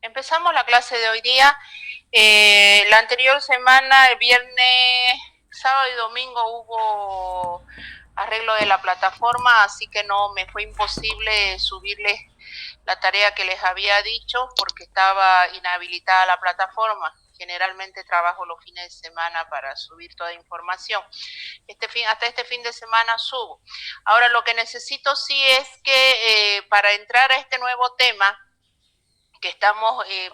Empezamos la clase de hoy día. La anterior semana, el viernes, sábado y domingo, hubo arreglo de la plataforma, así que no me fue imposible subirles la tarea que les había dicho porque estaba inhabilitada la plataforma. Generalmente trabajo los fines de semana para subir toda información. Hasta este fin de semana subo. Ahora lo que necesito sí es que para entrar a este nuevo tema que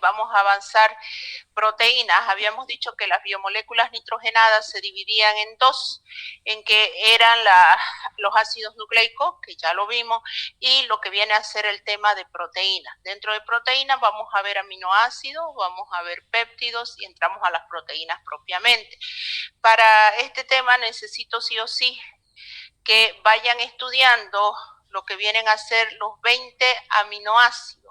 vamos a avanzar proteínas. Habíamos dicho que las biomoléculas nitrogenadas se dividían en dos, en que eran los ácidos nucleicos, que ya lo vimos, y lo que viene a ser el tema de proteínas. Dentro de proteínas vamos a ver aminoácidos, vamos a ver péptidos y entramos a las proteínas propiamente. Para este tema necesito sí o sí que vayan estudiando lo que vienen a ser los 20 aminoácidos,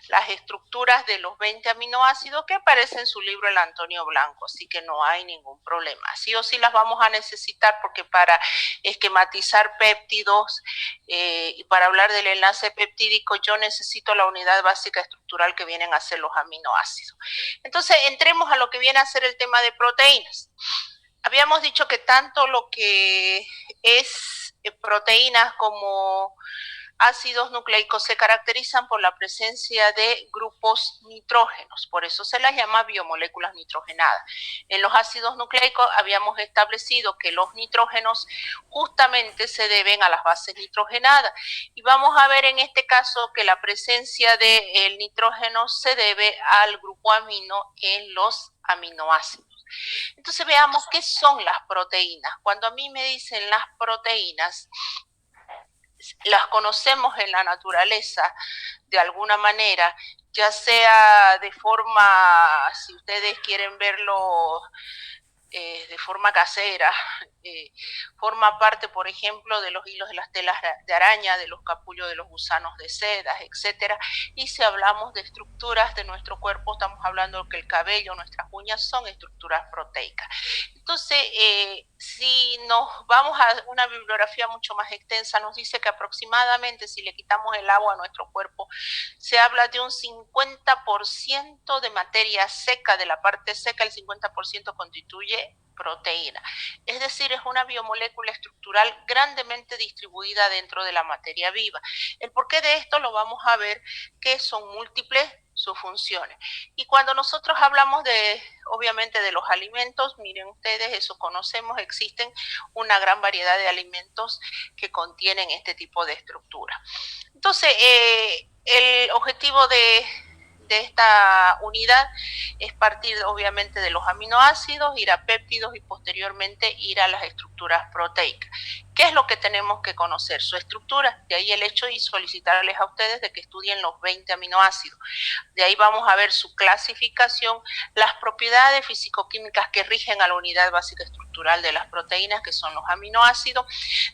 las estructuras de los 20 aminoácidos que aparece en su libro El Antonio Blanco, así que no hay ningún problema. Sí o sí las vamos a necesitar porque para esquematizar péptidos y para hablar del enlace peptídico yo necesito la unidad básica estructural que vienen a ser los aminoácidos. Entonces entremos a lo que viene a ser el tema de proteínas. Habíamos dicho que tanto lo que es proteínas como ácidos nucleicos se caracterizan por la presencia de grupos nitrógenos, por eso se las llama biomoléculas nitrogenadas. En los ácidos nucleicos habíamos establecido que los nitrógenos justamente se deben a las bases nitrogenadas y vamos a ver en este caso que la presencia del nitrógeno se debe al grupo amino en los aminoácidos. Entonces veamos qué son las proteínas. Cuando a mí me dicen las proteínas, las conocemos en la naturaleza de alguna manera, ya sea de forma, si ustedes quieren verlo de forma casera, forma parte, por ejemplo, de los hilos de las telas de araña, de los capullos de los gusanos de seda, etcétera. Y si hablamos de estructuras de nuestro cuerpo, estamos hablando que el cabello, nuestras uñas son estructuras proteicas. Entonces, si nos vamos a una bibliografía mucho más extensa, nos dice que aproximadamente si le quitamos el agua a nuestro cuerpo, se habla de un 50% de materia seca, de la parte seca el 50% constituye proteína. Es decir, es una biomolécula estructural grandemente distribuida dentro de la materia viva. El porqué de esto lo vamos a ver, que son múltiples sus funciones. Y cuando nosotros hablamos obviamente de los alimentos, miren ustedes, eso conocemos, existen una gran variedad de alimentos que contienen este tipo de estructura. Entonces, el objetivo de esta unidad es partir obviamente de los aminoácidos, ir a péptidos y posteriormente ir a las estructuras proteicas. ¿Qué es lo que tenemos que conocer? Su estructura, de ahí el hecho y solicitarles a ustedes de que estudien los 20 aminoácidos. De ahí vamos a ver su clasificación, las propiedades físico-químicas que rigen a la unidad básica estructural de las proteínas, que son los aminoácidos.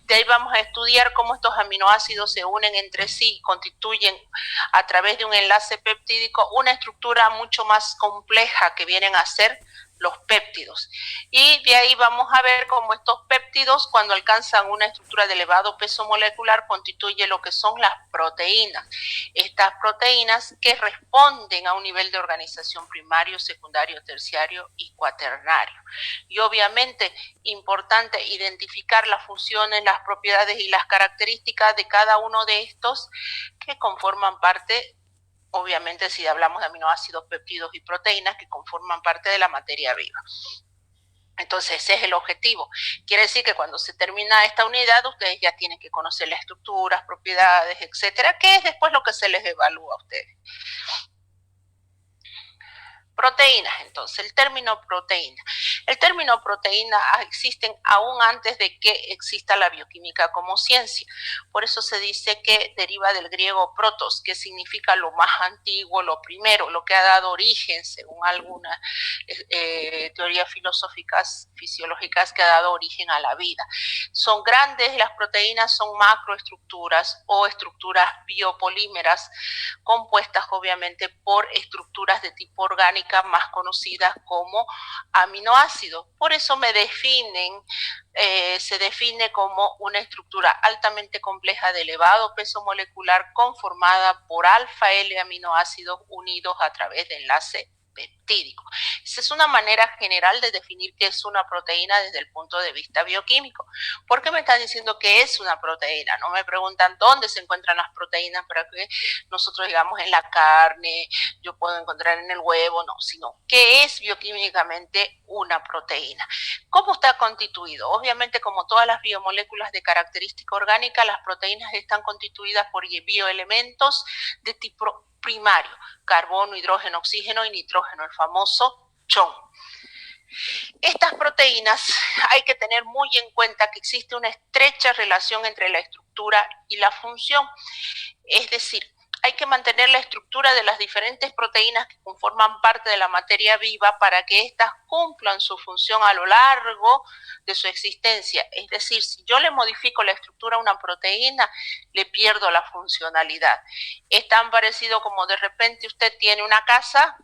De ahí vamos a estudiar cómo estos aminoácidos se unen entre sí y constituyen a través de un enlace peptídico una estructura mucho más compleja que vienen a ser los péptidos. Y de ahí vamos a ver cómo estos péptidos, cuando alcanzan una estructura de elevado peso molecular, constituye lo que son las proteínas. Estas proteínas que responden a un nivel de organización primario, secundario, terciario y cuaternario. Y obviamente, importante identificar las funciones, las propiedades y las características de cada uno de estos que conforman parte, obviamente si hablamos de aminoácidos, péptidos y proteínas que conforman parte de la materia viva. Entonces ese es el objetivo. Quiere decir que cuando se termina esta unidad ustedes ya tienen que conocer las estructuras, propiedades, etcétera, que es después lo que se les evalúa a ustedes. Proteínas, entonces, el término proteína. El término proteína existe aún antes de que exista la bioquímica como ciencia. Por eso se dice que deriva del griego protos, que significa lo más antiguo, lo primero, lo que ha dado origen, según algunas teorías filosóficas, fisiológicas, que ha dado origen a la vida. Son grandes, las proteínas son macroestructuras o estructuras biopolímeras, compuestas obviamente por estructuras de tipo orgánica más conocidas como aminoácidos. aminoácidos. Por eso se define como una estructura altamente compleja de elevado peso molecular conformada por alfa L aminoácidos unidos a través de enlace peptídico. Esa es una manera general de definir qué es una proteína desde el punto de vista bioquímico. ¿Por qué me están diciendo que es una proteína? No me preguntan dónde se encuentran las proteínas para que nosotros digamos en la carne, yo puedo encontrar en el huevo, no, sino qué es bioquímicamente una proteína. ¿Cómo está constituido? Obviamente, como todas las biomoléculas de característica orgánica, las proteínas están constituidas por bioelementos de tipo primario, carbono, hidrógeno, oxígeno y nitrógeno, el famoso CHON. Estas proteínas hay que tener muy en cuenta que existe una estrecha relación entre la estructura y la función, es decir, hay que mantener la estructura de las diferentes proteínas que conforman parte de la materia viva para que éstas cumplan su función a lo largo de su existencia. Es decir, si yo le modifico la estructura a una proteína, le pierdo la funcionalidad. Es tan parecido como de repente usted tiene una casa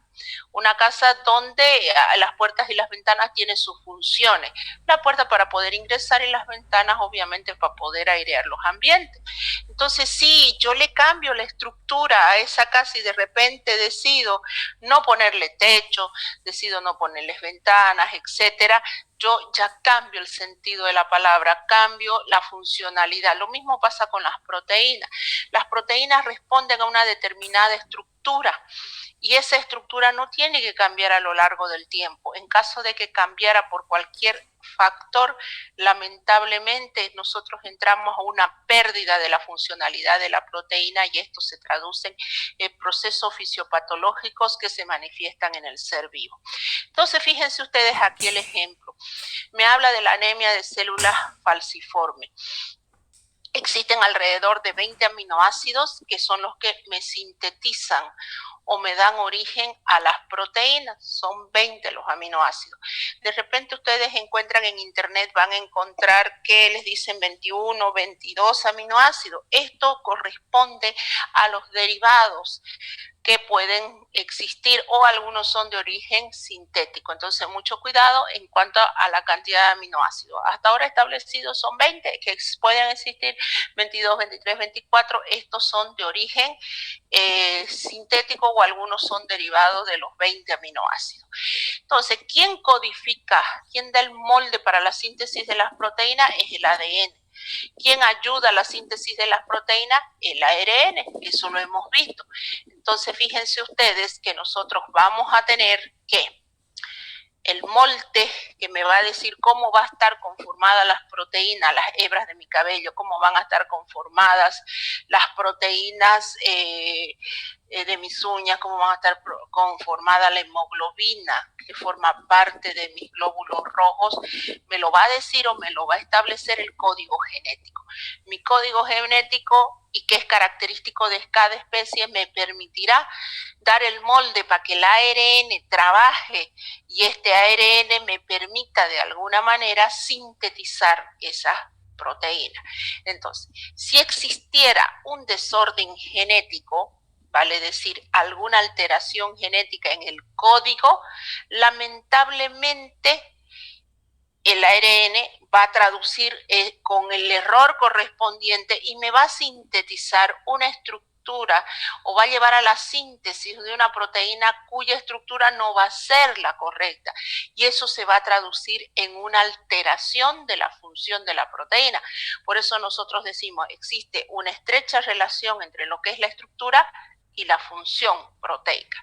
donde las puertas y las ventanas tienen sus funciones. La puerta para poder ingresar y las ventanas obviamente para poder airear los ambientes. Entonces, si yo le cambio la estructura a esa casa y de repente decido no ponerle techo, decido no ponerles ventanas, etcétera, yo ya cambio el sentido de la palabra, cambio la funcionalidad. Lo mismo pasa con las proteínas. Las proteínas responden a una determinada estructura y esa estructura no tiene que cambiar a lo largo del tiempo. En caso de que cambiara por cualquier factor, lamentablemente nosotros entramos a una pérdida de la funcionalidad de la proteína y esto se traduce en procesos fisiopatológicos que se manifiestan en el ser vivo. Entonces, fíjense ustedes aquí el ejemplo. Me habla de la anemia de células falciformes. Existen alrededor de 20 aminoácidos que son los que me sintetizan o me dan origen a las proteínas. Son 20 los aminoácidos. De repente ustedes encuentran en internet, van a encontrar que les dicen 21, 22 aminoácidos. Esto corresponde a los derivados que pueden existir o algunos son de origen sintético. Entonces, mucho cuidado en cuanto a la cantidad de aminoácidos. Hasta ahora establecidos son 20, que pueden existir 22, 23, 24. Estos son de origen sintético o algunos son derivados de los 20 aminoácidos. Entonces, ¿quién codifica, quién da el molde para la síntesis de las proteínas? Es el ADN. ¿Quién ayuda a la síntesis de las proteínas? El ARN, eso lo hemos visto. Entonces, fíjense ustedes que nosotros vamos a tener que el molde que me va a decir cómo va a estar conformadas las proteínas, las hebras de mi cabello, cómo van a estar conformadas las proteínas de mis uñas, cómo van a estar conformada la hemoglobina, que forma parte de mis glóbulos rojos, me lo va a decir o me lo va a establecer el código genético. Mi código genético, y que es característico de cada especie, me permitirá dar el molde para que el ARN trabaje y este ARN me permita de alguna manera sintetizar esas proteínas. Entonces, si existiera un desorden genético, vale decir, alguna alteración genética en el código, lamentablemente el ARN va a traducir con el error correspondiente y me va a sintetizar una estructura o va a llevar a la síntesis de una proteína cuya estructura no va a ser la correcta y eso se va a traducir en una alteración de la función de la proteína. Por eso nosotros decimos, existe una estrecha relación entre lo que es la estructura y la función proteica.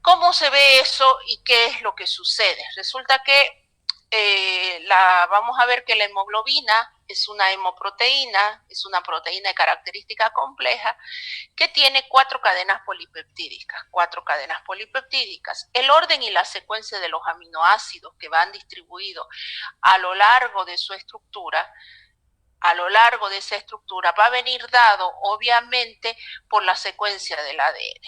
¿Cómo se ve eso y qué es lo que sucede? Resulta que vamos a ver que la hemoglobina es una hemoproteína, es una proteína de característica compleja que tiene 4 cadenas polipeptídicas. El orden y la secuencia de los aminoácidos que van distribuidos a lo largo de su estructura, va a venir dado obviamente por la secuencia del ADN.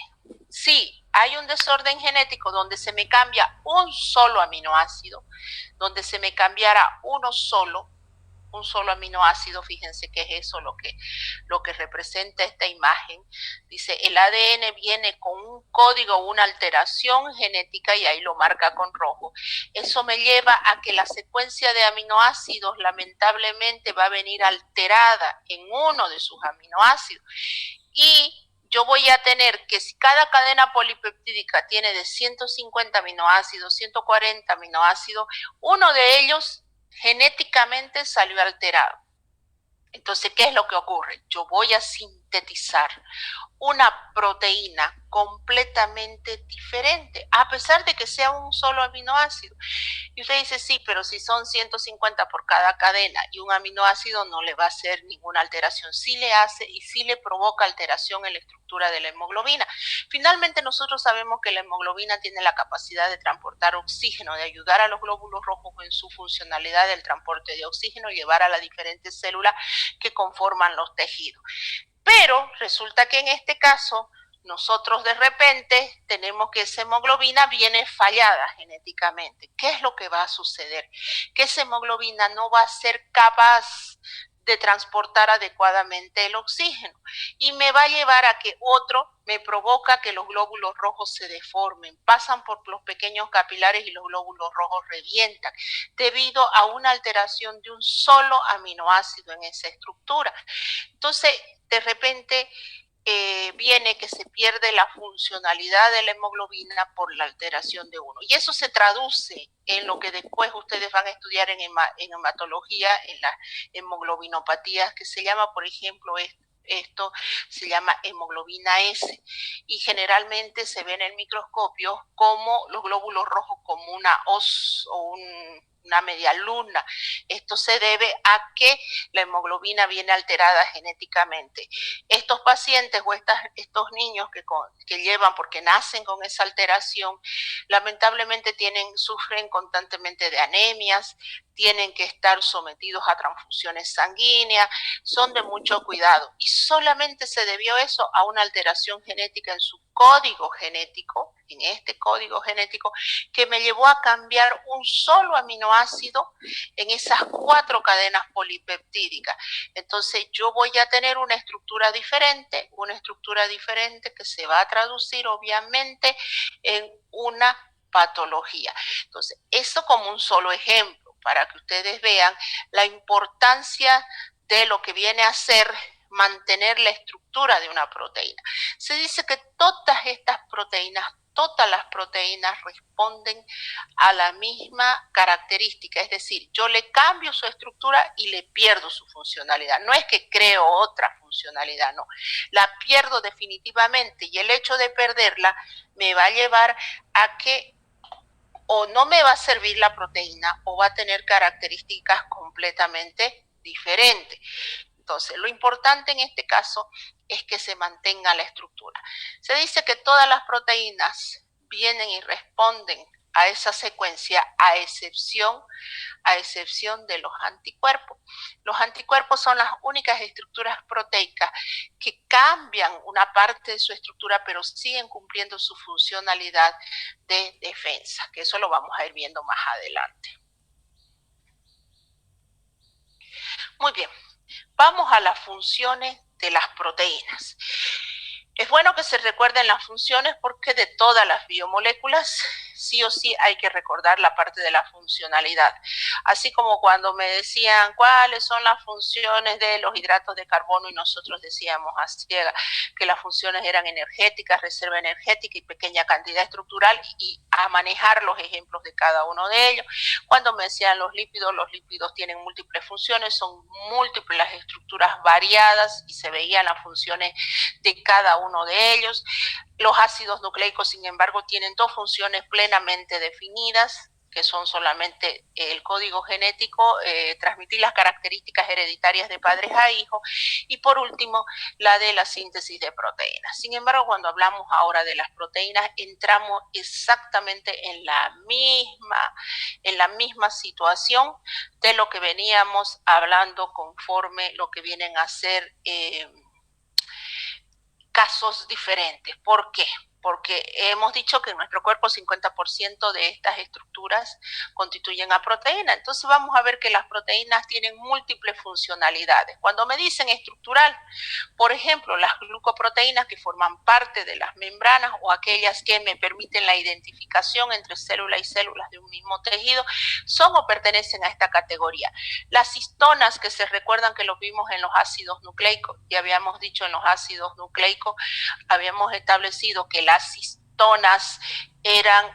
Si hay un desorden genético donde se me cambia un solo aminoácido, donde se me cambiara uno solo, un solo aminoácido. Fíjense que es eso lo que representa esta imagen. Dice, el ADN viene con un código, una alteración genética, y ahí lo marca con rojo. Eso me lleva a que la secuencia de aminoácidos lamentablemente va a venir alterada en uno de sus aminoácidos. Y yo voy a tener que, si cada cadena polipeptídica tiene de 150 aminoácidos, 140 aminoácidos, uno de ellos genéticamente salió alterado. Entonces, ¿qué es lo que ocurre? Yo voy a sintetizar una proteína completamente diferente, a pesar de que sea un solo aminoácido. Y usted dice, sí, pero si son 150 por cada cadena y un aminoácido no le va a hacer ninguna alteración. Sí le hace y sí le provoca alteración en la estructura de la hemoglobina. Finalmente, nosotros sabemos que la hemoglobina tiene la capacidad de transportar oxígeno, de ayudar a los glóbulos rojos en su funcionalidad del transporte de oxígeno y llevar a las diferentes células que conforman los tejidos. Pero resulta que en este caso nosotros de repente tenemos que esa hemoglobina viene fallada genéticamente. ¿Qué es lo que va a suceder? Que esa hemoglobina no va a ser capaz de transportar adecuadamente el oxígeno y me va a llevar a que otro me provoca que los glóbulos rojos se deformen, pasan por los pequeños capilares y los glóbulos rojos revientan debido a una alteración de un solo aminoácido en esa estructura. Entonces, de repente viene que se pierde la funcionalidad de la hemoglobina por la alteración de uno. Y eso se traduce en lo que después ustedes van a estudiar en hematología, en las hemoglobinopatías, que se llama, por ejemplo, esto se llama hemoglobina S, y generalmente se ve en el microscopio como los glóbulos rojos como una hoz o una media luna. Esto se debe a que la hemoglobina viene alterada genéticamente. Estos pacientes o estos niños que llevan, porque nacen con esa alteración, lamentablemente sufren constantemente de anemias, tienen que estar sometidos a transfusiones sanguíneas, son de mucho cuidado. Y solamente se debió eso a una alteración genética en su código genético, en este código genético, que me llevó a cambiar un solo aminoácido en esas 4 cadenas polipeptídicas. Entonces yo voy a tener una estructura diferente que se va a traducir obviamente en una patología. Entonces, eso como un solo ejemplo, para que ustedes vean la importancia de lo que viene a ser mantener la estructura de una proteína. Se dice que todas las proteínas responden a la misma característica, es decir, yo le cambio su estructura y le pierdo su funcionalidad. No es que creo otra funcionalidad, no, la pierdo definitivamente, y el hecho de perderla me va a llevar a que o no me va a servir la proteína o va a tener características completamente diferentes. Entonces, lo importante en este caso es que se mantenga la estructura. Se dice que todas las proteínas vienen y responden a esa secuencia, a excepción de los anticuerpos. Los anticuerpos son las únicas estructuras proteicas que cambian una parte de su estructura, pero siguen cumpliendo su funcionalidad de defensa, que eso lo vamos a ir viendo más adelante. Muy bien, vamos a las funciones de las proteínas. Es bueno que se recuerden las funciones porque de todas las biomoléculas sí o sí hay que recordar la parte de la funcionalidad. Así como cuando me decían cuáles son las funciones de los hidratos de carbono y nosotros decíamos a ciega que las funciones eran energéticas, reserva energética y pequeña cantidad estructural, y a manejar los ejemplos de cada uno de ellos. Cuando me decían los lípidos tienen múltiples funciones, son múltiples las estructuras variadas y se veían las funciones de cada uno de ellos. Los ácidos nucleicos, sin embargo, tienen 2 funciones plenamente definidas, que son solamente el código genético, transmitir las características hereditarias de padres a hijos, y por último, la de la síntesis de proteínas. Sin embargo, cuando hablamos ahora de las proteínas, entramos exactamente en la misma situación de lo que veníamos hablando conforme lo que vienen a ser casos diferentes. ¿Por qué? porque hemos dicho que en nuestro cuerpo 50% de estas estructuras constituyen a proteína. Entonces vamos a ver que las proteínas tienen múltiples funcionalidades. Cuando me dicen estructural, por ejemplo, las glucoproteínas que forman parte de las membranas o aquellas que me permiten la identificación entre célula y células de un mismo tejido, son o pertenecen a esta categoría. Las histonas, que se recuerdan que lo vimos en los ácidos nucleicos, y habíamos dicho en los ácidos nucleicos, habíamos establecido que las histonas eran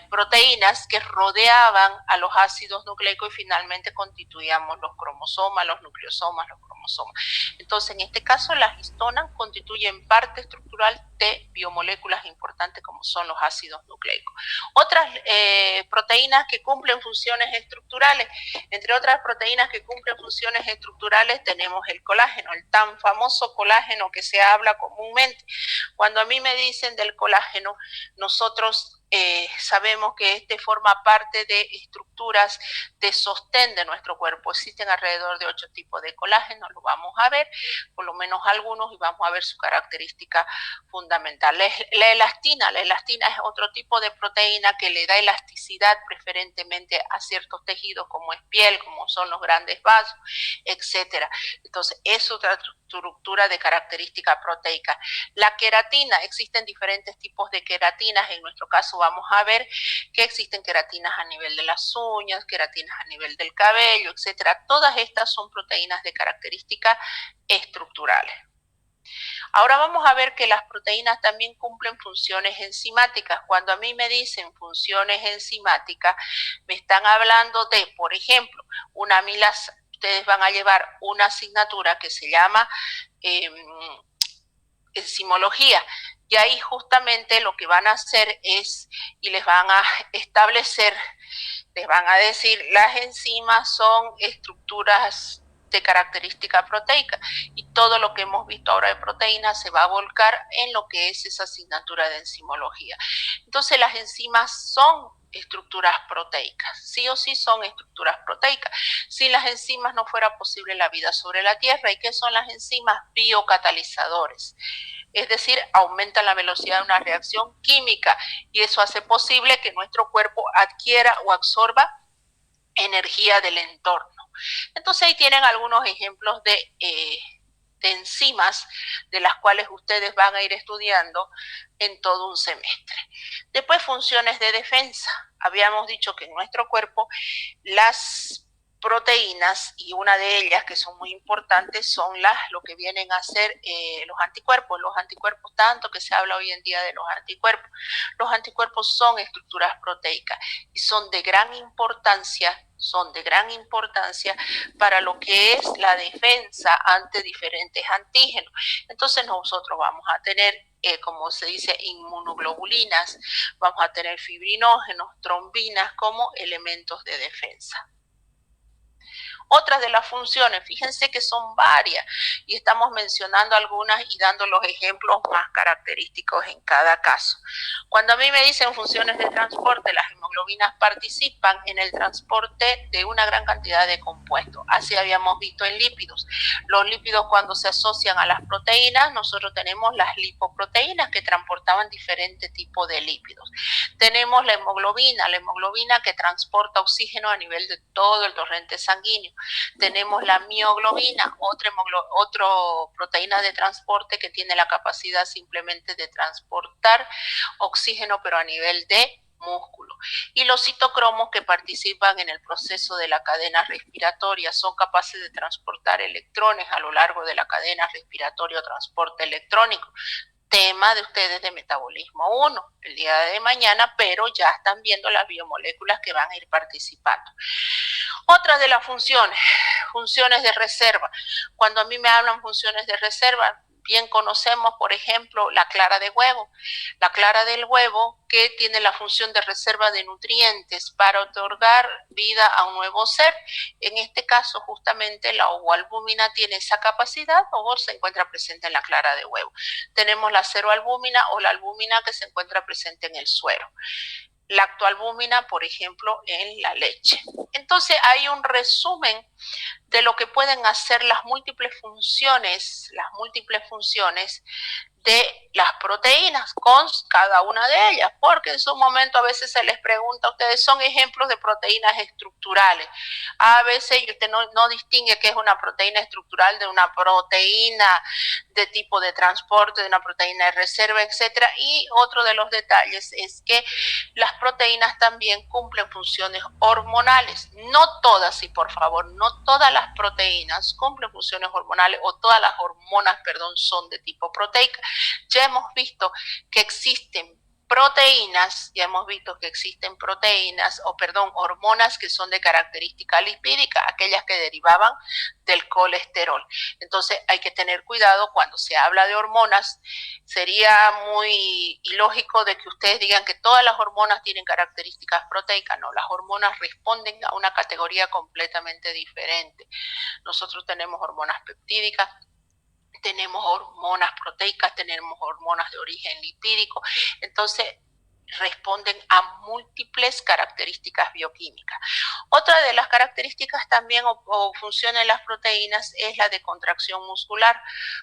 proteínas que rodeaban a los ácidos nucleicos y finalmente constituíamos los cromosomas, los nucleosomas, los cromosomas. Entonces, en este caso, las histonas constituyen parte estructural de biomoléculas importantes como son los ácidos nucleicos. Otras proteínas que cumplen funciones estructurales, entre otras proteínas que cumplen funciones estructurales tenemos el colágeno, el tan famoso colágeno que se habla comúnmente. Cuando a mí me dicen del colágeno, nosotros sabemos que este forma parte de estructuras de sostén de nuestro cuerpo. Existen alrededor de 8 tipos de colágeno, lo vamos a ver, por lo menos algunos, y vamos a ver su característica fundamental. La elastina es otro tipo de proteína que le da elasticidad preferentemente a ciertos tejidos como es piel, como son los grandes vasos, etcétera. Entonces, es otra estructura de característica proteica. La queratina, existen diferentes tipos de queratinas, en nuestro caso vamos a ver que existen queratinas a nivel de las uñas, queratinas a nivel del cabello, etcétera. Todas estas son proteínas de características estructurales. Ahora vamos a ver que las proteínas también cumplen funciones enzimáticas. Cuando a mí me dicen funciones enzimáticas, me están hablando de, por ejemplo, una amilasa. Ustedes van a llevar una asignatura que se llama enzimología. Y ahí justamente lo que van a hacer es, y les van a establecer, les van a decir, las enzimas son estructuras de característica proteica, y todo lo que hemos visto ahora de proteínas se va a volcar en lo que es esa asignatura de enzimología. Entonces las enzimas son estructuras proteicas, sí o sí son estructuras proteicas. Sin las enzimas no fuera posible la vida sobre la Tierra. ¿Y qué son las enzimas? Biocatalizadores. Es decir, aumentan la velocidad de una reacción química, y eso hace posible que nuestro cuerpo adquiera o absorba energía del entorno. Entonces ahí tienen algunos ejemplos de enzimas de las cuales ustedes van a ir estudiando en todo un semestre. Después, funciones de defensa. Habíamos dicho que en nuestro cuerpo las proteínas, y una de ellas que son muy importantes, son lo que vienen a ser los anticuerpos. Los anticuerpos, tanto que se habla hoy en día de los anticuerpos. Los anticuerpos son estructuras proteicas y son de gran importancia para lo que es la defensa ante diferentes antígenos. Entonces nosotros vamos a tener, como se dice, inmunoglobulinas, vamos a tener fibrinógenos, trombinas como elementos de defensa. Otras de las funciones, fíjense que son varias, y estamos mencionando algunas y dando los ejemplos más característicos en cada caso. Cuando a mí me dicen funciones de transporte, las hemoglobinas participan en el transporte de una gran cantidad de compuestos. Así habíamos visto en lípidos. Los lípidos, cuando se asocian a las proteínas, nosotros tenemos las lipoproteínas que transportaban diferentes tipos de lípidos. Tenemos la hemoglobina que transporta oxígeno a nivel de todo el torrente sanguíneo. Tenemos la mioglobina, otra proteína de transporte que tiene la capacidad simplemente de transportar oxígeno, pero a nivel de músculo. Y los citocromos, que participan en el proceso de la cadena respiratoria, son capaces de transportar electrones a lo largo de la cadena respiratoria o transporte electrónico. Tema de ustedes de metabolismo 1 el día de mañana, pero ya están viendo las biomoléculas que van a ir participando. Otras de las funciones de reserva. Cuando a mí me hablan funciones de reserva, bien conocemos, por ejemplo, la clara de huevo. La clara del huevo, que tiene la función de reserva de nutrientes para otorgar vida a un nuevo ser. En este caso, justamente la ovoalbúmina tiene esa capacidad, o se encuentra presente en la clara de huevo. Tenemos la ceroalbúmina o la albúmina, que se encuentra presente en el suero. lactoalbúmina, por ejemplo, en la leche. Entonces hay un resumen de lo que pueden hacer las múltiples funciones de las proteínas con cada una de ellas, porque en su momento a veces se les pregunta a ustedes, son ejemplos de proteínas estructurales. A veces usted no distingue qué es una proteína estructural de una proteína de tipo de transporte, de una proteína de reserva, etcétera. Y otro de los detalles es que las proteínas también cumplen funciones hormonales. No todas, y por favor, no todas las proteínas cumplen funciones hormonales, o todas las hormonas, perdón, son de tipo proteica. Ya hemos visto que existen hormonas que son de característica lipídica, aquellas que derivaban del colesterol. Entonces hay que tener cuidado cuando se habla de hormonas. Sería muy ilógico de que ustedes digan que todas las hormonas tienen características proteicas. No, las hormonas responden a una categoría completamente diferente. Nosotros tenemos hormonas peptídicas, tenemos hormonas proteicas, tenemos hormonas de origen lipídico, entonces responden a múltiples características bioquímicas. Otra de las características también o funciones de las proteínas es la de contracción muscular,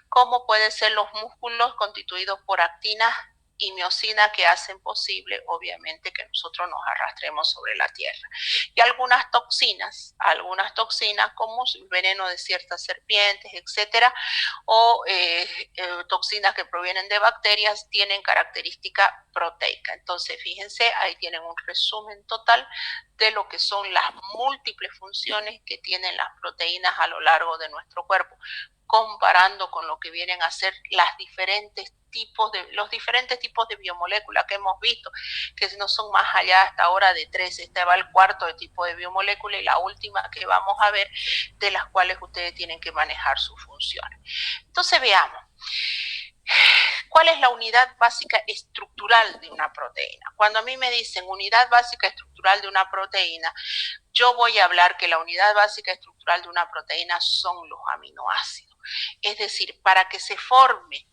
como pueden ser los músculos constituidos por actina y miocina, que hacen posible, obviamente, que nosotros nos arrastremos sobre la tierra. Y algunas toxinas como el veneno de ciertas serpientes, etcétera, o toxinas que provienen de bacterias, tienen característica proteica. Entonces, fíjense, ahí tienen un resumen total de lo que son las múltiples funciones que tienen las proteínas a lo largo de nuestro cuerpo, comparando con lo que vienen a ser los diferentes tipos de biomoléculas que hemos visto, que no son más allá hasta ahora de 3. Este va el cuarto de tipo de biomolécula y la última que vamos a ver, de las cuales ustedes tienen que manejar sus funciones. Entonces veamos, ¿cuál es la unidad básica estructural de una proteína? Cuando a mí me dicen unidad básica estructural de una proteína, yo voy a hablar que la unidad básica estructural de una proteína son los aminoácidos. Es decir, para que se forme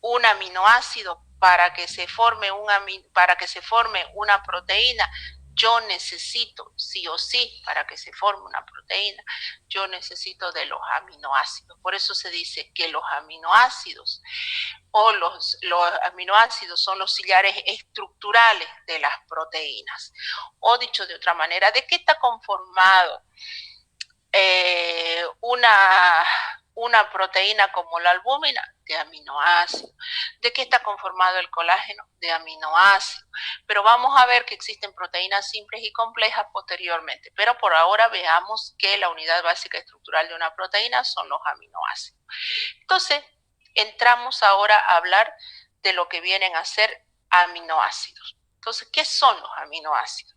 un aminoácido, para que se forme una proteína, yo necesito, sí o sí, para que se forme una proteína, yo necesito de los aminoácidos. Por eso se dice que los aminoácidos son los sillares estructurales de las proteínas. O dicho de otra manera, ¿de qué está conformado una proteína como la albúmina? De aminoácidos. ¿De qué está conformado el colágeno? De aminoácidos. Pero vamos a ver que existen proteínas simples y complejas posteriormente. Pero por ahora veamos que la unidad básica estructural de una proteína son los aminoácidos. Entonces, entramos ahora a hablar de lo que vienen a ser aminoácidos. Entonces, ¿qué son los aminoácidos?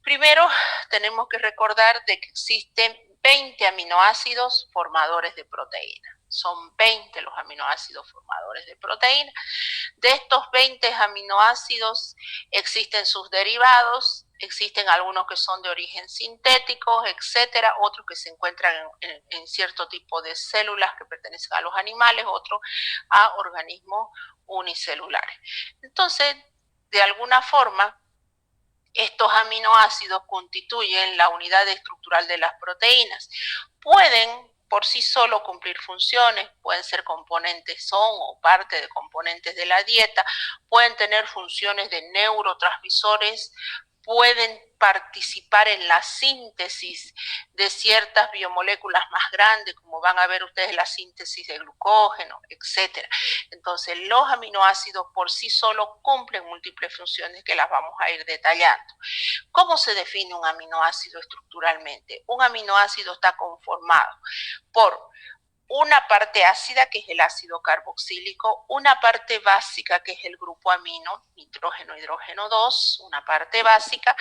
Primero, tenemos que recordar de que existen 20 aminoácidos formadores de proteína. Son 20 los aminoácidos formadores de proteína. De estos 20 aminoácidos existen sus derivados, existen algunos que son de origen sintético, etcétera, otros que se encuentran en cierto tipo de células que pertenecen a los animales, otros a organismos unicelulares. Entonces, de alguna forma, estos aminoácidos constituyen la unidad estructural de las proteínas. Pueden por sí solo cumplir funciones, pueden ser componentes o parte de componentes de la dieta, pueden tener funciones de neurotransmisores, pueden participar en la síntesis de ciertas biomoléculas más grandes, como van a ver ustedes la síntesis de glucógeno, etc. Entonces, los aminoácidos por sí solos cumplen múltiples funciones que las vamos a ir detallando. ¿Cómo se define un aminoácido estructuralmente? Un aminoácido está conformado por una parte ácida, que es el ácido carboxílico, una parte básica, que es el grupo amino, nitrógeno, hidrógeno 2, una parte básica.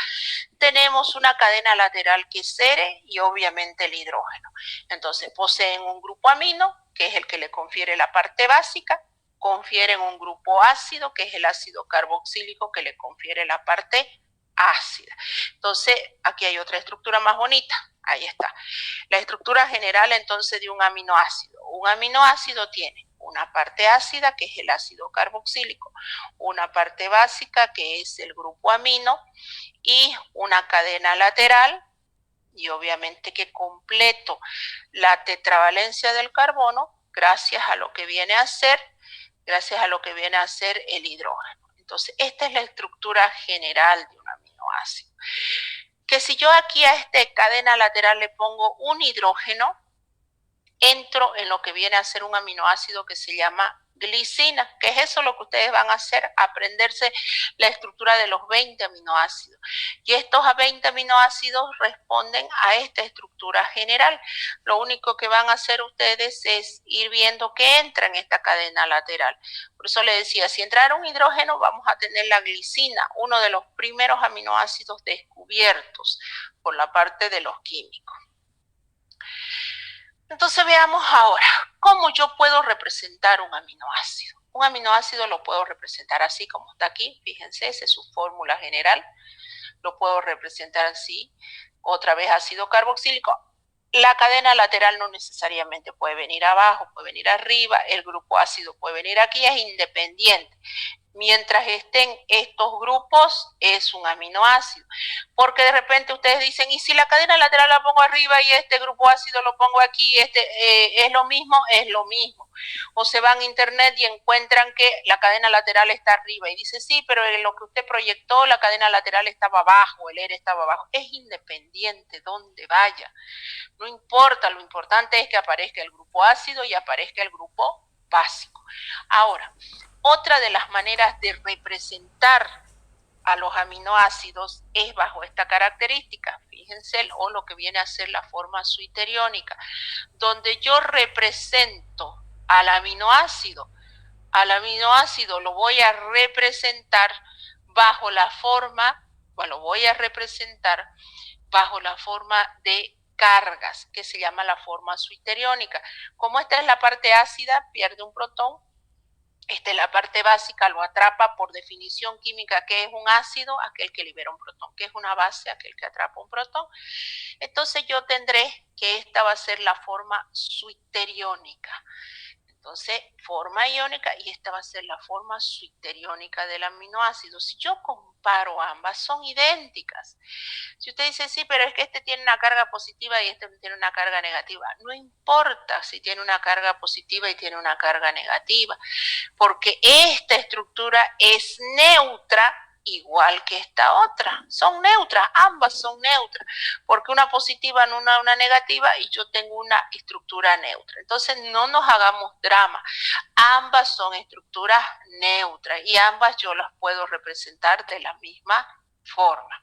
Tenemos una cadena lateral que es ere y obviamente el hidrógeno. Entonces poseen un grupo amino, que es el que le confiere la parte básica, confieren un grupo ácido, que es el ácido carboxílico, que le confiere la parte ácida. Entonces, aquí hay otra estructura más bonita. Ahí está. La estructura general entonces de un aminoácido. Un aminoácido tiene una parte ácida, que es el ácido carboxílico, una parte básica, que es el grupo amino, y una cadena lateral, y obviamente que completo la tetravalencia del carbono gracias a lo que viene a ser el hidrógeno. Entonces, esta es la estructura general de un aminoácido. Que si yo aquí a esta cadena lateral le pongo un hidrógeno, entro en lo que viene a ser un aminoácido que se llama glicina, que es eso lo que ustedes van a hacer, aprenderse la estructura de los 20 aminoácidos. Y estos 20 aminoácidos responden a esta estructura general. Lo único que van a hacer ustedes es ir viendo qué entra en esta cadena lateral. Por eso les decía, si entrara un hidrógeno, vamos a tener la glicina, uno de los primeros aminoácidos descubiertos por la parte de los químicos. Entonces veamos ahora, ¿cómo yo puedo representar un aminoácido? Un aminoácido lo puedo representar así como está aquí, fíjense, esa es su fórmula general. Lo puedo representar así, otra vez ácido carboxílico. La cadena lateral no necesariamente puede venir abajo, puede venir arriba, el grupo ácido puede venir aquí, es independiente. Mientras estén estos grupos, es un aminoácido. Porque de repente ustedes dicen, ¿y si la cadena lateral la pongo arriba y este grupo ácido lo pongo aquí, es lo mismo? Es lo mismo. O se van a internet y encuentran que la cadena lateral está arriba y dice, sí, pero en lo que usted proyectó, la cadena lateral estaba abajo, el ER estaba abajo. Es independiente donde vaya. No importa, lo importante es que aparezca el grupo ácido y aparezca el grupo básico. Ahora, otra de las maneras de representar a los aminoácidos es bajo esta característica, fíjense, o lo que viene a ser la forma suiteriónica, donde yo represento al aminoácido lo voy a representar bajo la forma, de cargas, que se llama la forma suiteriónica. Como esta es la parte ácida, pierde un protón. Esta es la parte básica, lo atrapa por definición química, que es un ácido, aquel que libera un protón, que es una base, aquel que atrapa un protón. Entonces yo tendré que esta va a ser la forma suiteriónica. Entonces, forma iónica y esta va a ser la forma suiteriónica del aminoácido. Si yo comparo ambas, son idénticas. Si usted dice, sí, pero es que este tiene una carga positiva y este tiene una carga negativa. No importa si tiene una carga positiva y tiene una carga negativa, porque esta estructura es neutra igual que esta otra. Son neutras, ambas son neutras, porque una positiva no una negativa y yo tengo una estructura neutra. Entonces no nos hagamos drama. Ambas son estructuras neutras y ambas yo las puedo representar de la misma forma.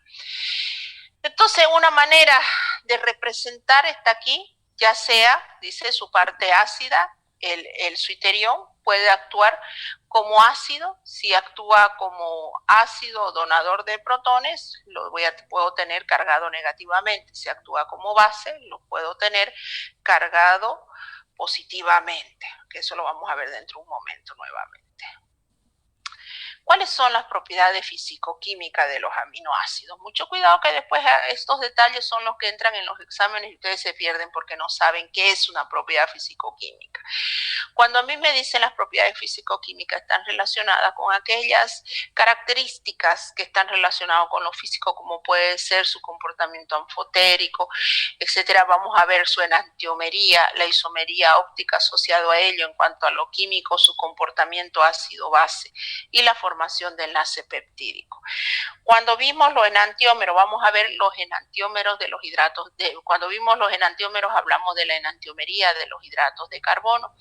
Entonces una manera de representar está aquí, ya sea, dice, su parte ácida, el suiterión puede actuar como ácido. Si actúa como ácido donador de protones, puedo tener cargado negativamente. Si actúa como base, lo puedo tener cargado positivamente, que eso lo vamos a ver dentro de un momento nuevamente. ¿Cuáles son las propiedades físico-químicas de los aminoácidos? Mucho cuidado, que después estos detalles son los que entran en los exámenes y ustedes se pierden porque no saben qué es una propiedad físico-química. Cuando a mí me dicen las propiedades físico-químicas, están relacionadas con aquellas características que están relacionadas con lo físico, como puede ser su comportamiento anfotérico, etcétera. Vamos a ver su enantiomería, la isomería óptica asociado a ello en cuanto a lo químico, su comportamiento ácido-base y la formación de enlace peptídico. Cuando vimos los enantiómeros, vamos a ver los enantiómeros de los hidratos. Cuando vimos los enantiómeros, hablamos de la enantiomería de los hidratos de carbono.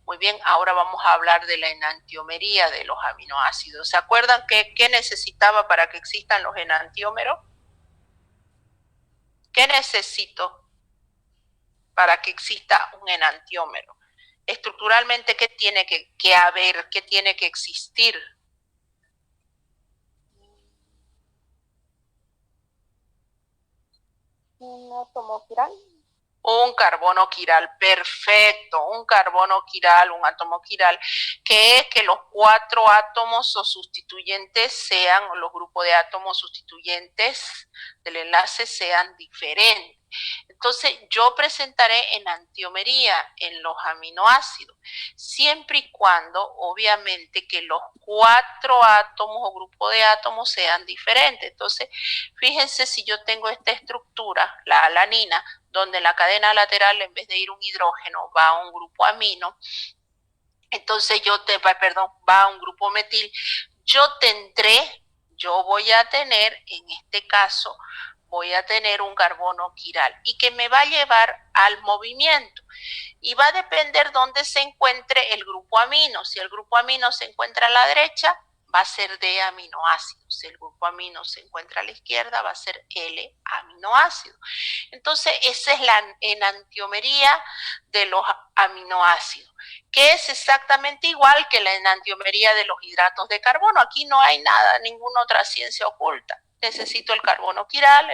Muy bien, ahora vamos a hablar de la enantiomería de los aminoácidos. ¿Se acuerdan qué necesitaba para que existan los enantiómeros? ¿Qué necesito para que exista un enantiómero? Estructuralmente, ¿qué tiene que haber? ¿Qué tiene que existir? Un átomo quiral. Un carbono quiral, perfecto, un carbono quiral, un átomo quiral, que es que los 4 átomos o sustituyentes sean, los grupos de átomos sustituyentes del enlace sean diferentes. Entonces, yo presentaré enantiomería en los aminoácidos, siempre y cuando, obviamente, que los 4 átomos o grupo de átomos sean diferentes. Entonces, fíjense si yo tengo esta estructura, la alanina, donde en la cadena lateral, en vez de ir un hidrógeno, va un grupo amino. Entonces, va a un grupo metil. Yo voy a tener, en este caso, voy a tener un carbono quiral y que me va a llevar al movimiento y va a depender dónde se encuentre el grupo amino. Si el grupo amino se encuentra a la derecha, va a ser D aminoácido. Si el grupo amino se encuentra a la izquierda, va a ser L aminoácido. Entonces, esa es la enantiomería de los aminoácidos, que es exactamente igual que la enantiomería de los hidratos de carbono. Aquí no hay nada, ninguna otra ciencia oculta. Necesito el carbono quiral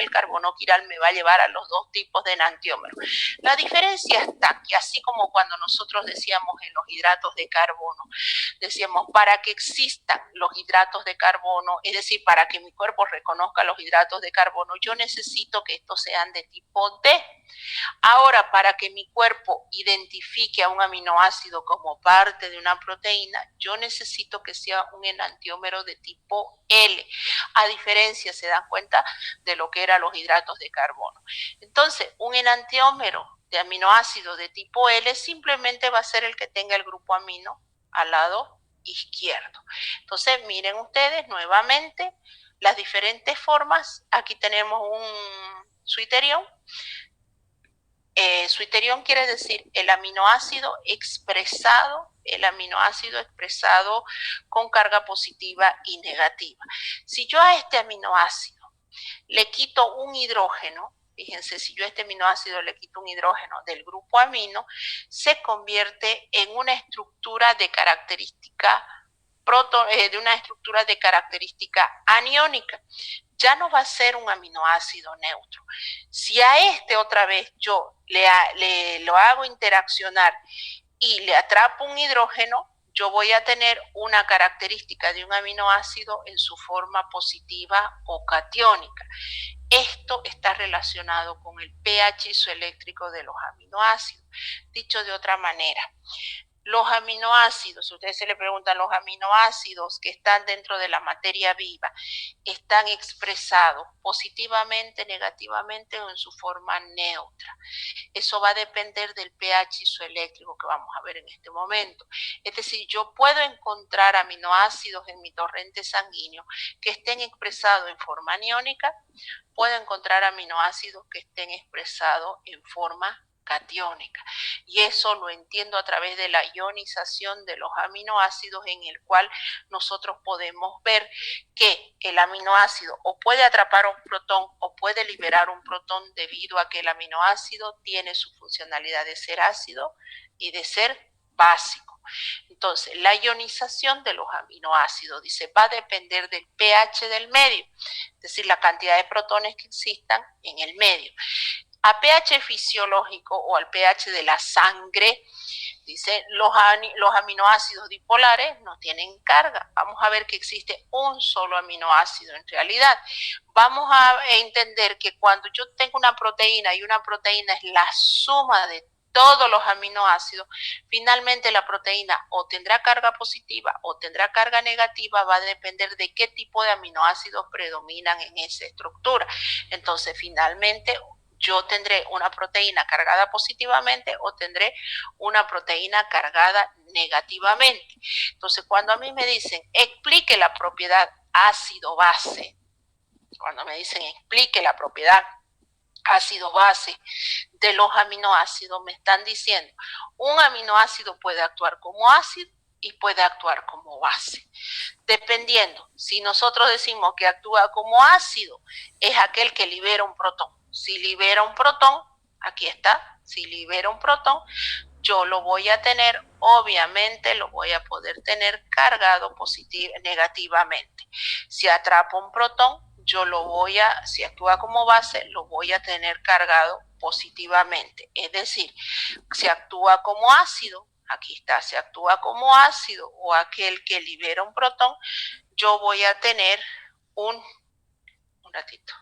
me va a llevar a los dos tipos de enantiómero. La diferencia está que así como cuando nosotros decíamos en los hidratos de carbono, decíamos para que existan los hidratos de carbono, es decir, para que mi cuerpo reconozca los hidratos de carbono, yo necesito que estos sean de tipo D. Ahora, para que mi cuerpo identifique a un aminoácido como parte de una proteína, yo necesito que sea un enantiómero de tipo L, a diferencia, se dan cuenta, de lo que eran los hidratos de carbono. Entonces, un enantiómero de aminoácido de tipo L simplemente va a ser el que tenga el grupo amino al lado izquierdo. Entonces, miren ustedes nuevamente las diferentes formas. Aquí tenemos un suiterión. Suiterión quiere decir el aminoácido expresado con carga positiva y negativa. Si yo a este aminoácido le quito un hidrógeno, fíjense, si yo a este aminoácido le quito un hidrógeno del grupo amino, se convierte en una estructura de característica aniónica. Ya no va a ser un aminoácido neutro. Si a este otra vez yo lo hago interaccionar y le atrapo un hidrógeno, yo voy a tener una característica de un aminoácido en su forma positiva o catiónica. Esto está relacionado con el pH isoeléctrico de los aminoácidos. Dicho de otra manera, los aminoácidos, ustedes se le preguntan, los aminoácidos que están dentro de la materia viva, ¿están expresados positivamente, negativamente o en su forma neutra? Eso va a depender del pH isoeléctrico que vamos a ver en este momento. Es decir, yo puedo encontrar aminoácidos en mi torrente sanguíneo que estén expresados en forma aniónica, puedo encontrar aminoácidos que estén expresados en forma catiónica, y eso lo entiendo a través de la ionización de los aminoácidos, en el cual nosotros podemos ver que el aminoácido o puede atrapar un protón o puede liberar un protón, debido a que el aminoácido tiene su funcionalidad de ser ácido y de ser básico. Entonces, la ionización de los aminoácidos, dice, va a depender del pH del medio, es decir, la cantidad de protones que existan en el medio. A pH fisiológico o al pH de la sangre, dice, los aminoácidos dipolares no tienen carga. Vamos a ver que existe un solo aminoácido en realidad. Vamos a entender que cuando yo tengo una proteína y una proteína es la suma de todos los aminoácidos, finalmente la proteína o tendrá carga positiva o tendrá carga negativa, va a depender de qué tipo de aminoácidos predominan en esa estructura. Entonces, finalmente, yo tendré una proteína cargada positivamente o tendré una proteína cargada negativamente. Entonces, cuando a mí me dicen, explique la propiedad ácido-base, cuando me dicen, explique la propiedad ácido-base de los aminoácidos, me están diciendo, un aminoácido puede actuar como ácido y puede actuar como base. Dependiendo, si nosotros decimos que actúa como ácido, es aquel que libera un protón. Si libera un protón, aquí está, si libera un protón, yo lo voy a tener, obviamente lo voy a poder tener cargado negativamente. Si atrapa un protón, si actúa como base, lo voy a tener cargado positivamente. Es decir, si actúa como ácido, aquí está, si actúa como ácido o aquel que libera un protón, yo voy a tener un ratito.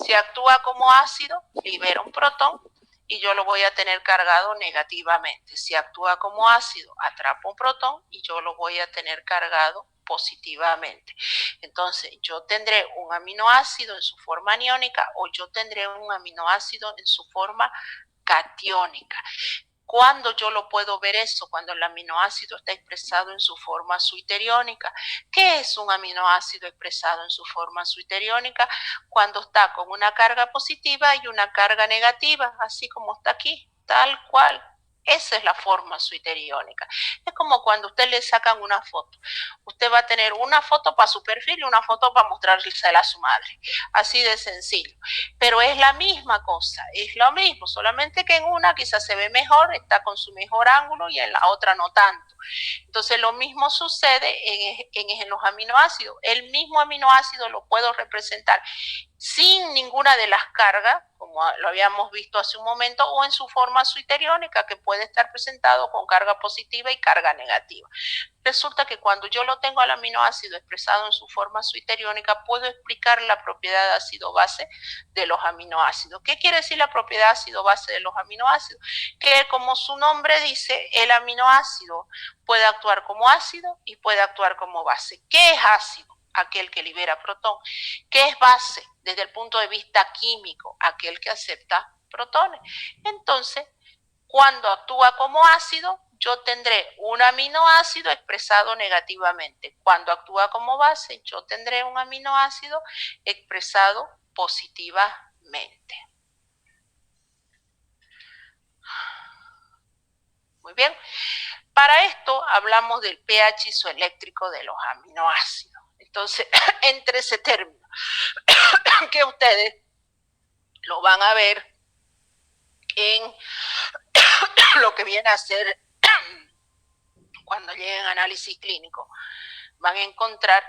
Si actúa como ácido, libera un protón y yo lo voy a tener cargado negativamente. Si actúa como ácido, atrapa un protón y yo lo voy a tener cargado positivamente. Entonces, yo tendré un aminoácido en su forma aniónica o yo tendré un aminoácido en su forma catiónica. ¿Cuándo yo lo puedo ver eso? Cuando el aminoácido está expresado en su forma suiteriónica. ¿Qué es un aminoácido expresado en su forma suiteriónica? Cuando está con una carga positiva y una carga negativa, así como está aquí, tal cual. Esa es la forma suiteriónica. Es como cuando usted le sacan una foto. Usted va a tener una foto para su perfil y una foto para mostrársela a su madre. Así de sencillo. Pero es la misma cosa, es lo mismo, solamente que en una quizás se ve mejor, está con su mejor ángulo y en la otra no tanto. Entonces lo mismo sucede en los aminoácidos. El mismo aminoácido lo puedo representar sin ninguna de las cargas, como lo habíamos visto hace un momento, o en su forma suiteriónica, que puede estar presentado con carga positiva y carga negativa. Resulta que cuando yo lo tengo al aminoácido expresado en su forma suiteriónica, puedo explicar la propiedad de ácido-base de los aminoácidos. ¿Qué quiere decir la propiedad ácido-base de los aminoácidos? Que como su nombre dice, el aminoácido puede actuar como ácido y puede actuar como base. ¿Qué es ácido? Aquel que libera protón. ¿Qué es base? Desde el punto de vista químico, aquel que acepta protones. Entonces, cuando actúa como ácido, yo tendré un aminoácido expresado negativamente. Cuando actúa como base, yo tendré un aminoácido expresado positivamente. Muy bien. Para esto hablamos del pH isoeléctrico de los aminoácidos. Entonces, entre ese término, que ustedes lo van a ver en lo que viene a ser cuando lleguen a análisis clínico, van a encontrar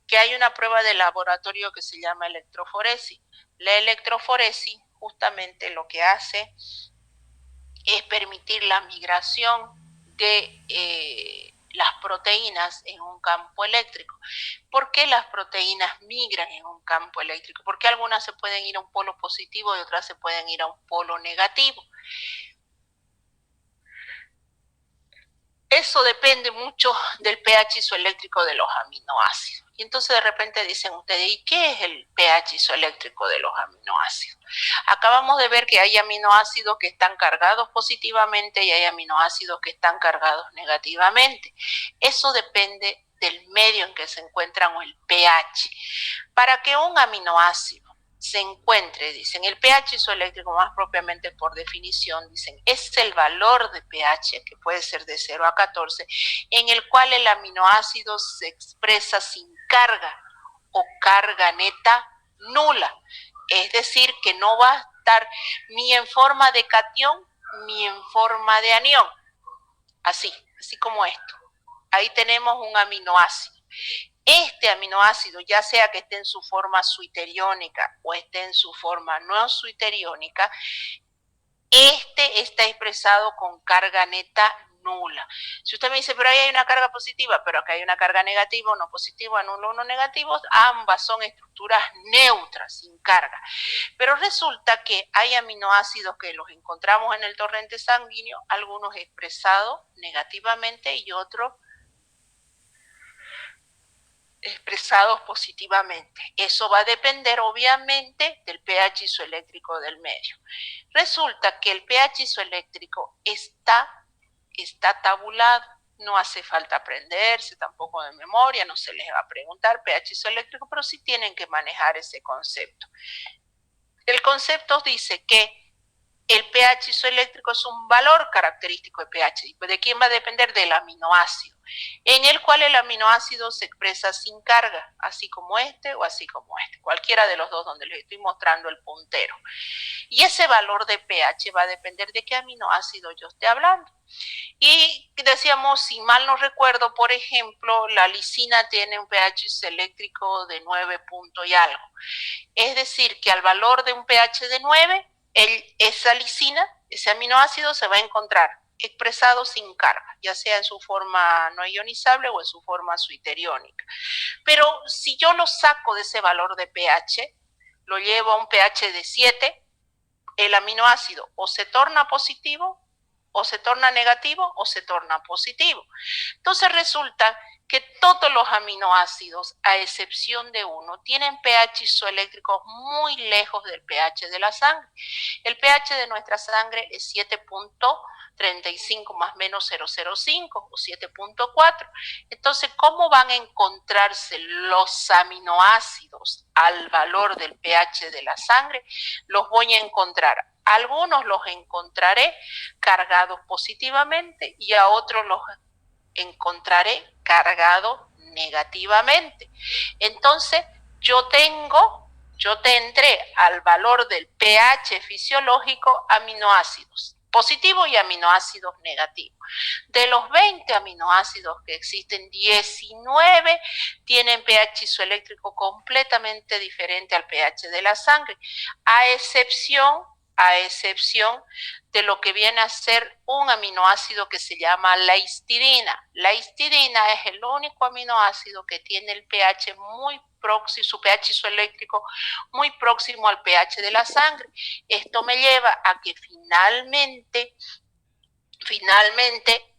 que hay una prueba de laboratorio que se llama electroforesis. La electroforesis justamente lo que hace es permitir la migración de las proteínas en un campo eléctrico. ¿Por qué las proteínas migran en un campo eléctrico? Porque algunas se pueden ir a un polo positivo y otras se pueden ir a un polo negativo. Eso depende mucho del pH isoeléctrico de los aminoácidos. Y entonces de repente dicen ustedes, ¿y qué es el pH isoeléctrico de los aminoácidos? Acabamos de ver que hay aminoácidos que están cargados positivamente y hay aminoácidos que están cargados negativamente. Eso depende del medio en que se encuentran o el pH. Para que un aminoácido se encuentre, dicen, el pH isoeléctrico más propiamente por definición, dicen, es el valor de pH, que puede ser de 0 a 14, en el cual el aminoácido se expresa sin carga o carga neta nula. Es decir, que no va a estar ni en forma de catión ni en forma de anión. Así como esto. Ahí tenemos un aminoácido. Este aminoácido, ya sea que esté en su forma suiteriónica o esté en su forma no suiteriónica, este está expresado con carga neta nula. Si usted me dice, pero ahí hay una carga positiva, pero acá hay una carga negativa, uno positivo, nulo, uno negativo, ambas son estructuras neutras, sin carga. Pero resulta que hay aminoácidos que los encontramos en el torrente sanguíneo, algunos expresados negativamente y otros expresados positivamente. Eso va a depender obviamente del pH isoeléctrico del medio. Resulta que el pH isoeléctrico está tabulado, no hace falta aprenderse tampoco de memoria, no se les va a preguntar pH isoeléctrico, pero sí tienen que manejar ese concepto. El concepto dice que el pH isoeléctrico es un valor característico de pH. ¿De quién va a depender? Del aminoácido, en el cual el aminoácido se expresa sin carga, así como este o así como este, cualquiera de los dos donde les estoy mostrando el puntero. Y ese valor de pH va a depender de qué aminoácido yo esté hablando. Y decíamos, si mal no recuerdo, por ejemplo, la lisina tiene un pH isoeléctrico de 9 punto y algo. Es decir, que al valor de un pH de 9, esa lisina, ese aminoácido se va a encontrar expresado sin carga, ya sea en su forma no ionizable o en su forma suiteriónica. Pero si yo lo saco de ese valor de pH, lo llevo a un pH de 7, el aminoácido o se torna positivo, o se torna negativo, o se torna positivo. Entonces resulta que todos los aminoácidos, a excepción de uno, tienen pH isoeléctricos muy lejos del pH de la sangre. El pH de nuestra sangre es 7.35 más menos 0,05 o 7.4. Entonces, ¿cómo van a encontrarse los aminoácidos al valor del pH de la sangre? Los voy a encontrar. Algunos los encontraré cargados positivamente y a otros los encontraré cargados negativamente. Entonces, yo tendré al valor del pH fisiológico aminoácidos positivos y aminoácidos negativos. De los 20 aminoácidos que existen, 19 tienen pH isoeléctrico completamente diferente al pH de la sangre, a excepción de lo que viene a ser un aminoácido que se llama la histidina. La histidina es el único aminoácido que tiene el pH muy próximo, su pH isoeléctrico muy próximo al pH de la sangre. Esto me lleva a que finalmente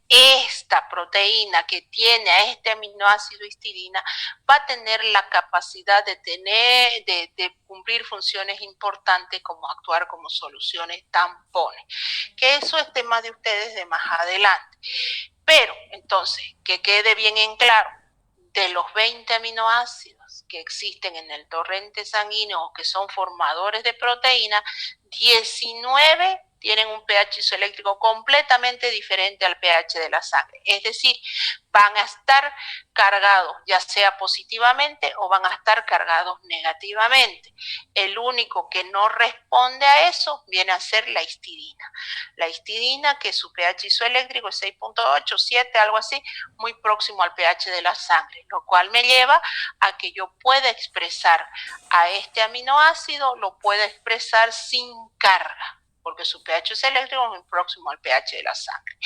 esta proteína que tiene a este aminoácido histidina va a tener la capacidad de cumplir funciones importantes como actuar como soluciones tampones, que eso es tema de ustedes de más adelante. Pero entonces, que quede bien en claro, de los 20 aminoácidos que existen en el torrente sanguíneo que son formadores de proteína, 19 tienen un pH isoeléctrico completamente diferente al pH de la sangre. Es decir, van a estar cargados ya sea positivamente o van a estar cargados negativamente. El único que no responde a eso viene a ser la histidina. La histidina, que su pH isoeléctrico es 6.8, 7, algo así, muy próximo al pH de la sangre, lo cual me lleva a que yo pueda expresar a este aminoácido, lo pueda expresar sin carga, porque su pH isoeléctrico es muy próximo al pH de la sangre.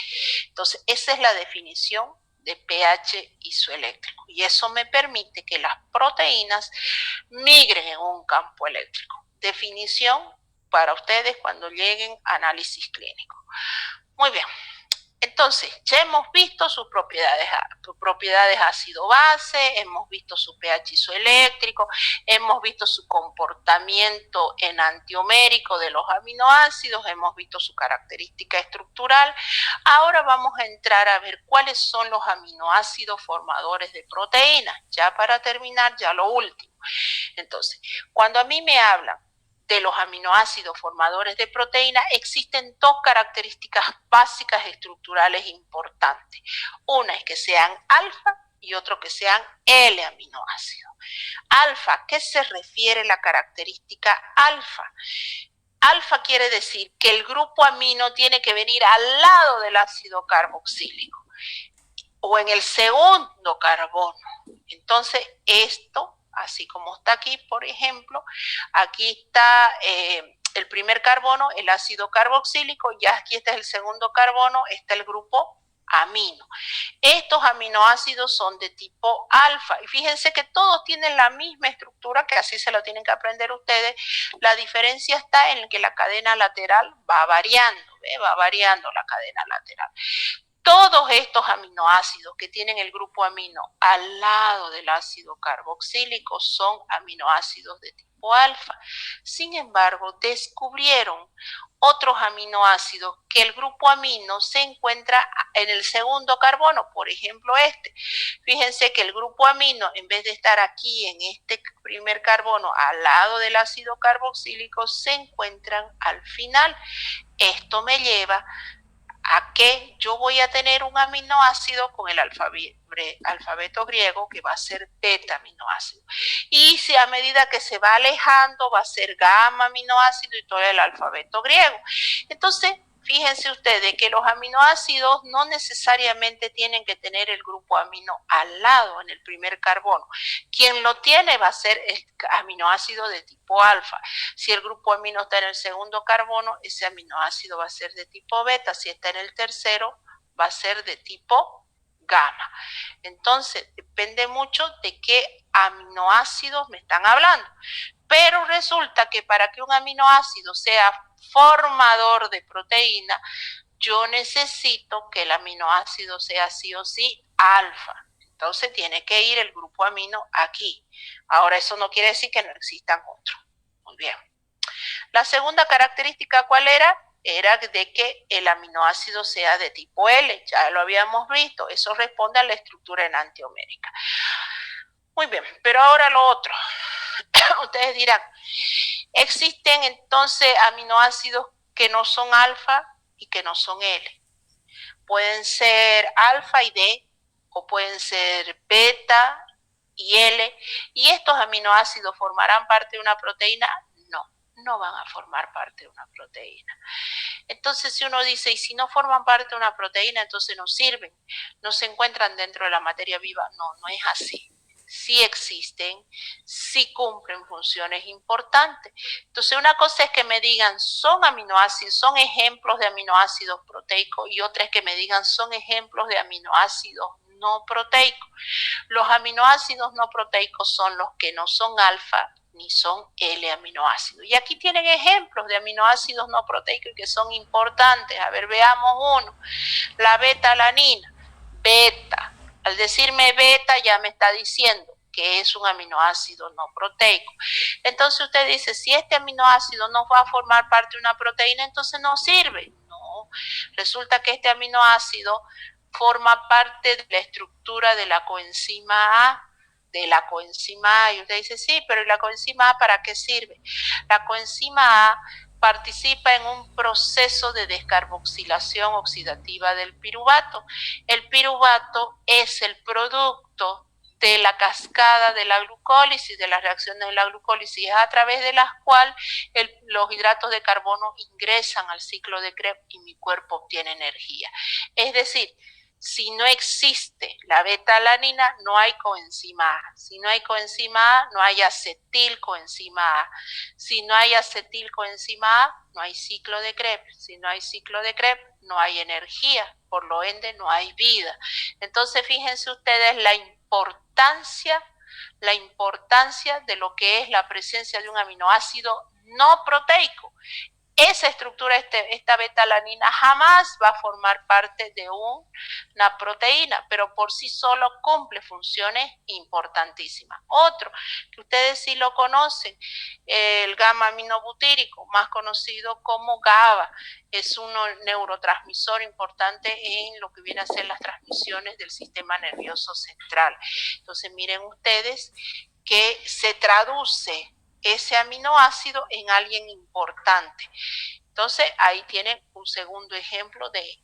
Entonces, esa es la definición de pH isoeléctrico. Y eso me permite que las proteínas migren en un campo eléctrico. Definición para ustedes cuando lleguen a análisis clínico. Muy bien. Entonces, ya hemos visto sus propiedades ácido-base, hemos visto su pH isoeléctrico, hemos visto su comportamiento enantiomérico de los aminoácidos, hemos visto su característica estructural. Ahora vamos a entrar a ver cuáles son los aminoácidos formadores de proteínas, ya para terminar, ya lo último. Entonces, cuando a mí me hablan de los aminoácidos formadores de proteína, existen dos características básicas estructurales importantes. Una es que sean alfa y otro que sean L-aminoácidos. Alfa, ¿qué se refiere la característica alfa? Alfa quiere decir que el grupo amino tiene que venir al lado del ácido carboxílico o en el segundo carbono. Entonces, esto, así como está aquí, por ejemplo, aquí está el primer carbono, el ácido carboxílico, ya aquí está el segundo carbono, está el grupo amino. Estos aminoácidos son de tipo alfa y fíjense que todos tienen la misma estructura, que así se lo tienen que aprender ustedes. La diferencia está en que la cadena lateral va variando, va variando la cadena lateral. Todos estos aminoácidos que tienen el grupo amino al lado del ácido carboxílico son aminoácidos de tipo alfa. Sin embargo, descubrieron otros aminoácidos que el grupo amino se encuentra en el segundo carbono, por ejemplo este. Fíjense que el grupo amino, en vez de estar aquí en este primer carbono al lado del ácido carboxílico, se encuentran al final. Esto me lleva a que yo voy a tener un aminoácido con el alfabeto griego que va a ser beta aminoácido. Y si a medida que se va alejando va a ser gamma aminoácido y todo el alfabeto griego. Entonces, fíjense ustedes que los aminoácidos no necesariamente tienen que tener el grupo amino al lado en el primer carbono. Quien lo tiene va a ser el aminoácido de tipo alfa. Si el grupo amino está en el segundo carbono, ese aminoácido va a ser de tipo beta. Si está en el tercero, va a ser de tipo gamma. Entonces, depende mucho de qué aminoácidos me están hablando. Pero resulta que para que un aminoácido sea formador de proteína, yo necesito que el aminoácido sea sí o sí alfa. Entonces tiene que ir el grupo amino aquí. Ahora, eso no quiere decir que no existan otros. Muy bien. La segunda característica, ¿cuál era? Era de que el aminoácido sea de tipo L. Ya lo habíamos visto. Eso responde a la estructura enantiomérica. Muy bien, pero ahora lo otro. Ustedes dirán, existen entonces aminoácidos que no son alfa y que no son L. Pueden ser alfa y D, o pueden ser beta y L, y estos aminoácidos formarán parte de una proteína. No van a formar parte de una proteína. Entonces, si uno dice, y si no forman parte de una proteína, entonces no sirven, no se encuentran dentro de la materia viva. No es así. Sí existen, sí cumplen funciones importantes. Entonces, una cosa es que me digan, son aminoácidos, son ejemplos de aminoácidos proteicos, y otra es que me digan, son ejemplos de aminoácidos no proteicos. Los aminoácidos no proteicos son los que no son alfa ni son L-aminoácidos. Y aquí tienen ejemplos de aminoácidos no proteicos que son importantes. A ver, veamos uno. La beta-alanina. Beta. Al decirme beta ya me está diciendo que es un aminoácido no proteico. Entonces usted dice, si este aminoácido no va a formar parte de una proteína, entonces no sirve. No, resulta que este aminoácido forma parte de la estructura de la coenzima A, y usted dice, sí, pero ¿y la coenzima A para qué sirve? La coenzima A participa en un proceso de descarboxilación oxidativa del piruvato. El piruvato es el producto de la cascada de la glucólisis, de las reacciones de la glucólisis, a través de las cuales los hidratos de carbono ingresan al ciclo de Krebs y mi cuerpo obtiene energía. Es decir, si no existe la beta-alanina, no hay coenzima A. Si no hay coenzima A, no hay acetilcoenzima A. Si no hay acetilcoenzima A, no hay ciclo de Krebs. Si no hay ciclo de Krebs, no hay energía. Por lo ende, no hay vida. Entonces, fíjense ustedes la importancia de lo que es la presencia de un aminoácido no proteico. Esa estructura, esta beta-alanina, jamás va a formar parte de una proteína, pero por sí solo cumple funciones importantísimas. Otro, que ustedes sí lo conocen, el gamma-aminobutírico, más conocido como GABA, es un neurotransmisor importante en lo que viene a ser las transmisiones del sistema nervioso central. Entonces, miren ustedes que se traduce ese aminoácido en alguien importante. Entonces, ahí tienen un segundo ejemplo de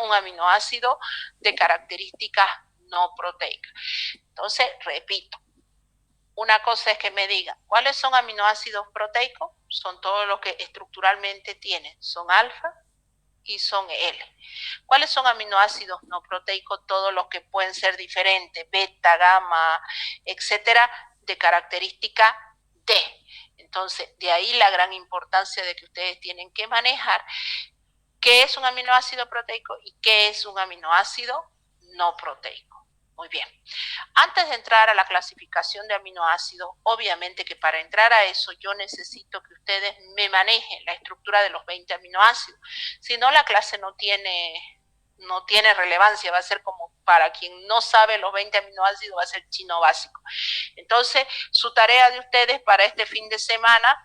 un aminoácido de características no proteicas. Entonces, repito, una cosa es que me digan, ¿cuáles son aminoácidos proteicos? Son todos los que estructuralmente tienen, son alfa y son L. ¿Cuáles son aminoácidos no proteicos? Todos los que pueden ser diferentes, beta, gamma, etcétera, de característica D. Entonces, de ahí la gran importancia de que ustedes tienen que manejar qué es un aminoácido proteico y qué es un aminoácido no proteico. Muy bien. Antes de entrar a la clasificación de aminoácidos, obviamente que para entrar a eso yo necesito que ustedes me manejen la estructura de los 20 aminoácidos. Si no, la clase no tiene relevancia, va a ser como para quien no sabe los 20 aminoácidos, va a ser chino básico. Entonces, su tarea de ustedes para este fin de semana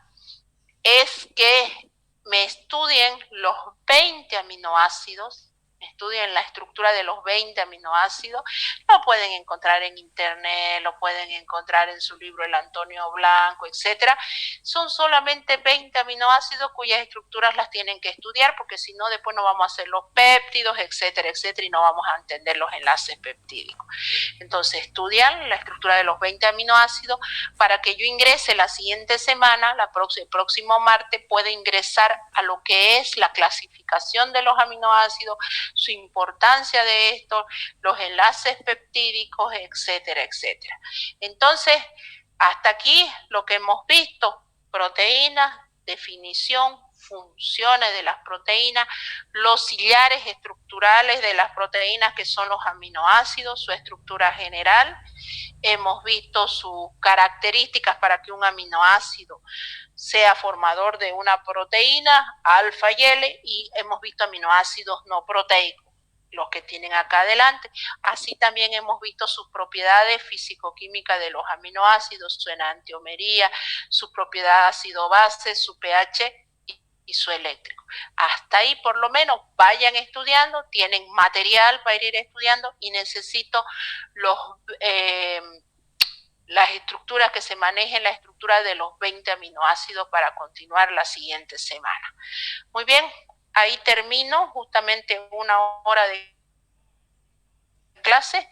es que me estudien los 20 aminoácidos, estudien la estructura de los 20 aminoácidos. Lo pueden encontrar en internet, lo pueden encontrar en su libro El Antonio Blanco, etcétera. Son solamente 20 aminoácidos cuyas estructuras las tienen que estudiar, porque si no, después no vamos a hacer los péptidos, etcétera, etcétera, y no vamos a entender los enlaces peptídicos. Entonces, estudian la estructura de los 20 aminoácidos para que yo ingrese la siguiente semana, el próximo martes, pueda ingresar a lo que es la clasificación de los aminoácidos, su importancia de esto, los enlaces peptídicos, etcétera, etcétera. Entonces, hasta aquí lo que hemos visto: proteínas, definición, funciones de las proteínas, los sillares estructurales de las proteínas que son los aminoácidos, su estructura general. Hemos visto sus características para que un aminoácido sea formador de una proteína, alfa y L, y hemos visto aminoácidos no proteicos, los que tienen acá adelante. Así también hemos visto sus propiedades físico-químicas de los aminoácidos, su enantiomería, su propiedad ácido-base, su pH y su eléctrico. Hasta ahí por lo menos vayan estudiando, tienen material para ir estudiando, y necesito las estructuras que se manejen, la estructura de los 20 aminoácidos para continuar la siguiente semana. Muy bien, ahí termino justamente una hora de clase.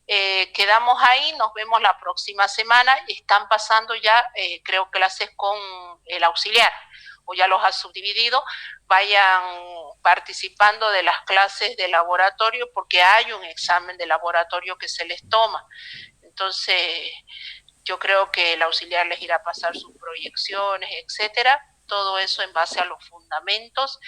Quedamos ahí, nos vemos la próxima semana. Están pasando ya, creo, clases con el auxiliar, o ya los ha subdividido. Vayan participando de las clases de laboratorio, porque hay un examen de laboratorio que se les toma. Entonces, yo creo que el auxiliar les irá a pasar sus proyecciones, etcétera. Todo eso en base a los fundamentos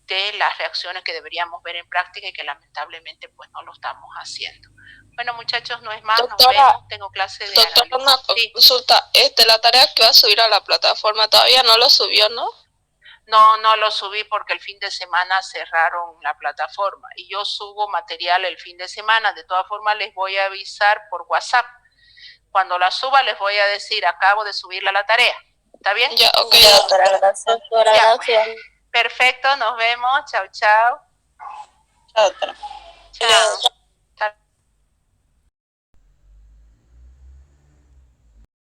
de las reacciones que deberíamos ver en práctica y que lamentablemente pues no lo estamos haciendo. Bueno, muchachos, no es más, Doctora, nos vemos. Tengo clase de doctora, análisis. una Sí. consulta. La tarea que va a subir a la plataforma todavía no lo subió, ¿no? No lo subí porque el fin de semana cerraron la plataforma, y yo subo material el fin de semana. De todas formas, les voy a avisar por WhatsApp. Cuando la suba, les voy a decir, acabo de subirla la tarea. ¿Está bien? Ya, ok. Ya, doctora, gracias. Doctora, Ya, gracias. Perfecto, nos vemos. Chao, chao. Chao, doctora. Chao.